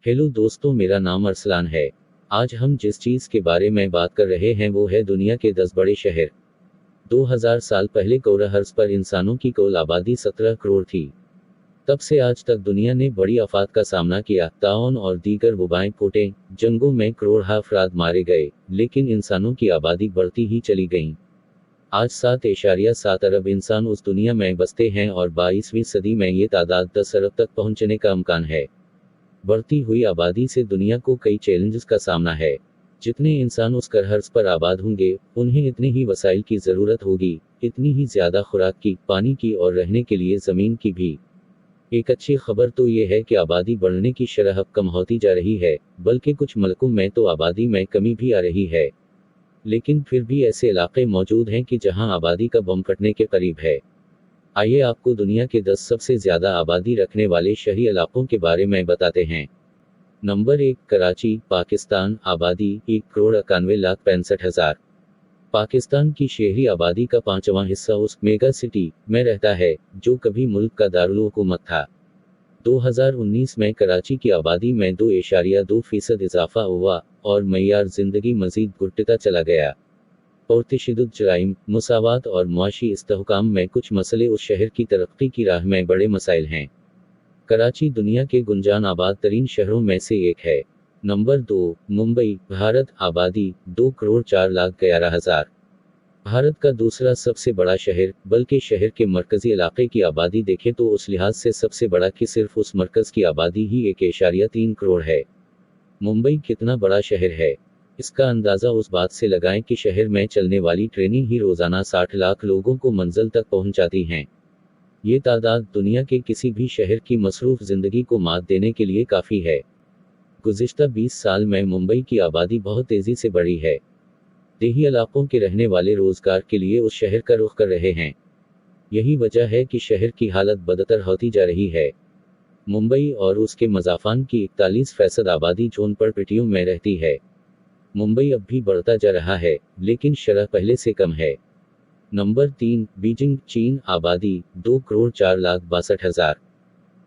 Hello दोस्तों, मेरा नाम अरसलान है। आज हम जिस चीज़ के बारे में बात कर रहे हैं वो है दुनिया के 10 बड़े शहर। 2000 साल पहले कोरहर्स पर इंसानों की कुल आबादी 17 करोड़ थी। तब से आज तक दुनिया ने बड़ी आफात का सामना किया, ताउन और दीगर वबाएं फूटे, जंगों में करोड़ों अफराद मारे गए, लेकिन इंसानों की आबादी बढ़ती ही चली गई। आज 7.7 अरब इंसान उस दुनिया में बसते हैं और 22वीं सदी में ये तादाद 10 अरब तक पहुंचने का इम्कान है। बढ़ती हुई आबादी से दुनिया को कई चैलेंजेस का सामना है। जितने इंसान उस करहर्स पर आबाद होंगे, उन्हें इतनी ही वसाइल की ज़रूरत होगी, इतनी ही ज़्यादा खुराक की, पानी की और रहने के लिए ज़मीन की भी। एक अच्छी खबर तो ये है कि आबादी बढ़ने की शरह अब कम होती जा रही है, बल्कि कुछ मुल्कों में तो आबादी में कमी भी आ रही है। लेकिन फिर भी ऐसे इलाके मौजूद हैं कि जहां आबादी का बम फटने के करीब है। आइए आपको दुनिया के 10 सबसे ज़्यादा आबादी रखने वाले शहरी इलाकों के बारे में बताते हैं। नंबर 1, कराची, पाकिस्तान। आबादी 1,91,65,000। पाकिस्तान की शहरी आबादी का 5वां हिस्सा उस मेगा सिटी में रहता है, जो कभी मुल्क का दारुल हुकूमत था। 2019 में कराची की आबादी में 2.2% इजाफा हुआ और मईयार जिंदगी मजीद घुटता चला गया। और तशद्दुद, जराइम, मुसावात और मुआशी इस्तेहकाम में कुछ मसले उस शहर की तरक्की की राह में बड़े मसाइल हैं। कराची दुनिया के गुंजान आबाद तरीन शहरों में से एक है। नंबर 2, मुंबई, भारत। आबादी 2,04,11,000। भारत का दूसरा सबसे बड़ा शहर, बल्कि शहर के मरकजी इलाके की आबादी देखें तो उस लिहाज से सबसे बड़ा कि सिर्फ उस मरकज की आबादी ही 1.3 करोड़ है। मुंबई कितना बड़ा शहर है, इसका अंदाज़ा उस बात से लगाएं कि शहर में चलने वाली ट्रेनें ही रोज़ाना 60 लाख लोगों को मंजिल तक पहुंचाती हैं। ये तादाद दुनिया के किसी भी शहर की मसरूफ़ ज़िंदगी को मात देने के लिए काफ़ी है। गुज़िश्ता 20 साल में मुंबई की आबादी बहुत तेज़ी से बढ़ी है। देही इलाकों के रहने वाले रोज़गार के लिए उस शहर का रुख कर रहे हैं। यही वजह है कि शहर की हालत बदतर होती जा रही है। मुंबई और उसके मज़ाफ़ान की 41% आबादी झोंपड़पट्टियों में रहती है। मुंबई अब भी बढ़ता जा रहा है, लेकिन शरह पहले से कम है। नंबर 3, बीजिंग, चीन। आबादी 2,04,62,000।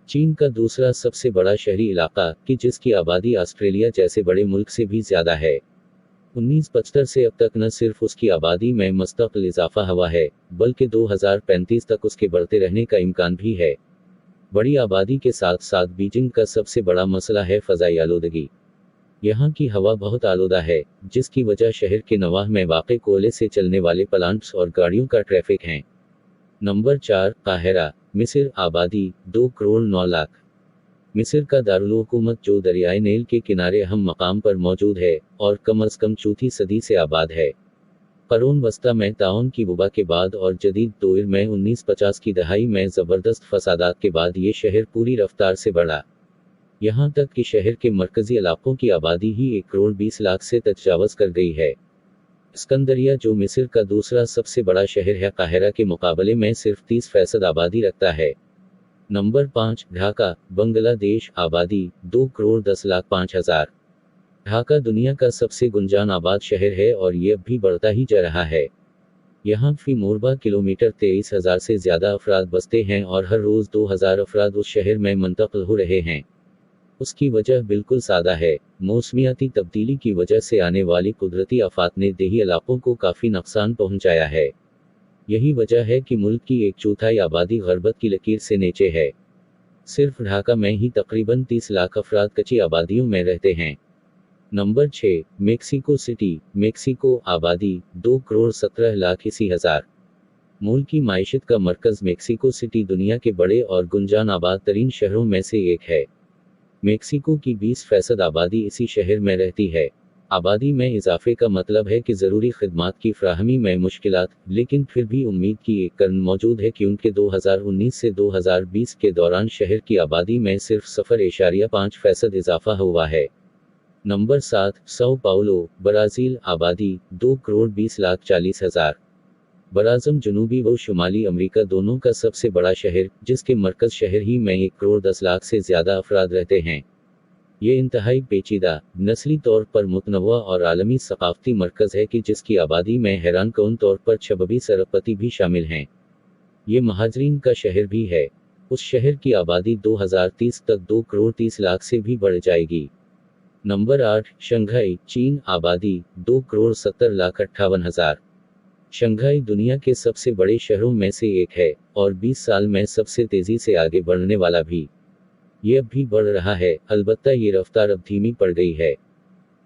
चीन का दूसरा सबसे बड़ा शहरी इलाका, कि जिसकी आबादी ऑस्ट्रेलिया जैसे बड़े मुल्क से भी ज़्यादा है। 1975 से अब तक न सिर्फ उसकी आबादी में मुस्तकिल इजाफा हुआ है, बल्कि 2035 तक उसके बढ़ते रहने का इम्कान भी है। बड़ी आबादी के साथ साथ बीजिंग का सबसे बड़ा मसला है फ़ज़ाई आलूदगी। यहाँ की हवा बहुत आलूदा है, जिसकी वजह शहर के नवाह में वाक़े कोयले से चलने वाले प्लांट्स और गाड़ियों का ट्रैफिक है। नंबर 4, काहिरा, मिस्र। आबादी 2,09,00,000। मिस्र का दारुल हुकूमत, जो दरियाए नील के किनारे अहम मकाम पर मौजूद है और कम अज़ कम चौथी सदी से आबाद है। क़रून वस्ता में ताउन की वबा के बाद और जदीद दौर में 1950 की दहाई में ज़बरदस्त फसादात के बाद ये शहर पूरी रफ्तार से बढ़ा। यहाँ तक कि शहर के मरकजी इलाकों की आबादी ही 1,20,00,000 से तजावज़ कर गई है। स्कंदरिया, जो मिस्र का दूसरा सबसे बड़ा शहर है, काहिरा के मुकाबले में सिर्फ 30% आबादी रखता है। नंबर 5, ढाका, बांग्लादेश। आबादी 2,10,05,000। ढाका दुनिया का सबसे गुंजान आबाद शहर है और ये अब भी बढ़ता ही जा रहा है। यहाँ फी मुरबा किलोमीटर 23,000 से ज़्यादा अफराद बसते हैं और हर रोज़ 2,000 अफराद उस शहर में मुंतकिल हो रहे हैं। उसकी वजह बिल्कुल सादा है। मौसमियाती तब्दीली की वजह से आने वाली कुदरती आफात ने देही इलाकों को काफ़ी नुकसान पहुंचाया है। यही वजह है कि मुल्क की 1/4 आबादी ग़र्बत की लकीर से नीचे है। सिर्फ ढाका में ही तकरीबन 30 लाख अफराद कच्ची आबादियों में रहते हैं। Number 6, Mexico city, Mexico. आबादी 2,17,81,000। मुल्क की माइशत का मरकज़ मेक्सिको सिटी दुनिया के बड़े और गुंजान आबाद तरीन शहरों में से एक है। मेक्सिको की 20% आबादी इसी शहर में रहती है। आबादी में इजाफे का मतलब है कि ज़रूरी खिदमात की फ़राहमी में मुश्किलात, लेकिन फिर भी उम्मीद की एक किरण मौजूद है क्योंकि 2019 से 2020 के दौरान शहर की आबादी में सिर्फ 0.5% इजाफा हुआ है। Number 7, sao Paulo, Brazil. आबादी 2,20,40,000। ब्राज़म जनूबी व शुमाली अमेरिका दोनों का सबसे बड़ा शहर, जिसके मरकज़ शहर ही में 1,10,00,000 से ज़्यादा अफराद रहते हैं। ये इंतहाई पेचीदा, नस्ली तौर पर मुतनव्वा और आलमी सकाफ़ती मरकज़ है कि जिसकी आबादी में हैरानकुन तौर पर 26 अरबपति भी शामिल हैं। ये महाजरीन का शहर भी है। उस शहर की आबादी 2030 तक 2 करोड़ 30 लाख से भी बढ़ जाएगी। नंबर 8, शंघाई, चीन, आबादी 2 करोड़ 70 लाख 58 हजार। शंघाई दुनिया के सबसे बड़े शहरों में से एक है और 20 साल में सबसे तेजी से आगे बढ़ने वाला भी। ये अब भी बढ़ रहा है, अलबत्ता ये रफ्तार अब धीमी पड़ गई है।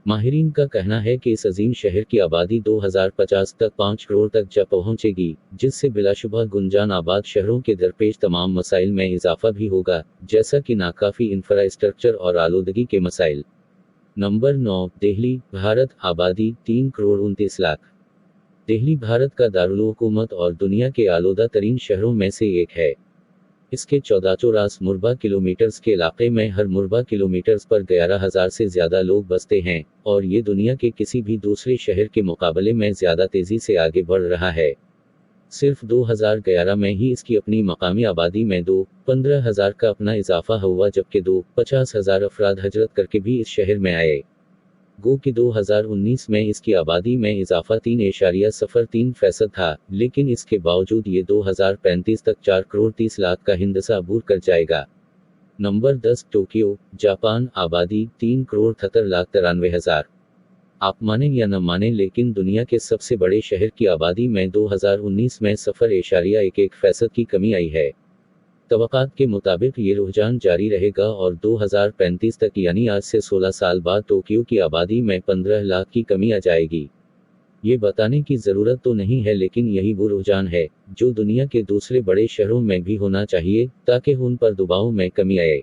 माहिरीन का कहना है कि इस अजीम शहर की आबादी 2050 तक 5 करोड़ तक जा पहुंचेगी, जिससे बिलाशुबह गुंजान आबाद शहरों के दरपेश तमाम मसाइल में इजाफा भी होगा, जैसा कि नाकाफी इंफ्रास्ट्रक्चर और आलूदगी के मसाइल। नंबर 9, दिल्ली, भारत, आबादी 3 करोड़ 29 लाख। दिल्ली भारत का दारुल-हुकूमत और दुनिया के आलूदा तरीन शहरों में से एक है। इसके 1484 मुरबा किलोमीटर्स के इलाके में हर मुरबा किलोमीटर्स पर 11,000 से ज़्यादा लोग बसते हैं, और ये दुनिया के किसी भी दूसरे शहर के मुकाबले में ज़्यादा तेज़ी से आगे बढ़ रहा है। सिर्फ 2011 में ही इसकी अपनी मकामी आबादी में 15,000 का अपना इजाफा हुआ, जबकि 50,000 अफराद हजरत करके भी इस शहर में आए। गो कि 2019 में इसकी आबादी में इजाफा 3.03% था, लेकिन इसके बावजूद ये 2035 तक 4 करोड़ 30 लाख का हिंदसा अबूर कर जाएगा। नंबर 10, टोक्यो, जापान, आबादी 3 करोड़ 73 लाख 93 हजार। आप माने या न माने, लेकिन दुनिया के सबसे बड़े शहर की आबादी में 2019 में 0.11% की कमी आई है। तवक्कात के मुताबिक ये रुझान जारी रहेगा और 2035 तक यानी आज से 16 साल बाद टोक्यो की आबादी में 15 लाख की कमी आ जाएगी। ये बताने की ज़रूरत तो नहीं है, लेकिन यही वो रुझान है जो दुनिया के दूसरे बड़े शहरों में भी होना चाहिए, ताकि उन पर दबाव में कमी आए।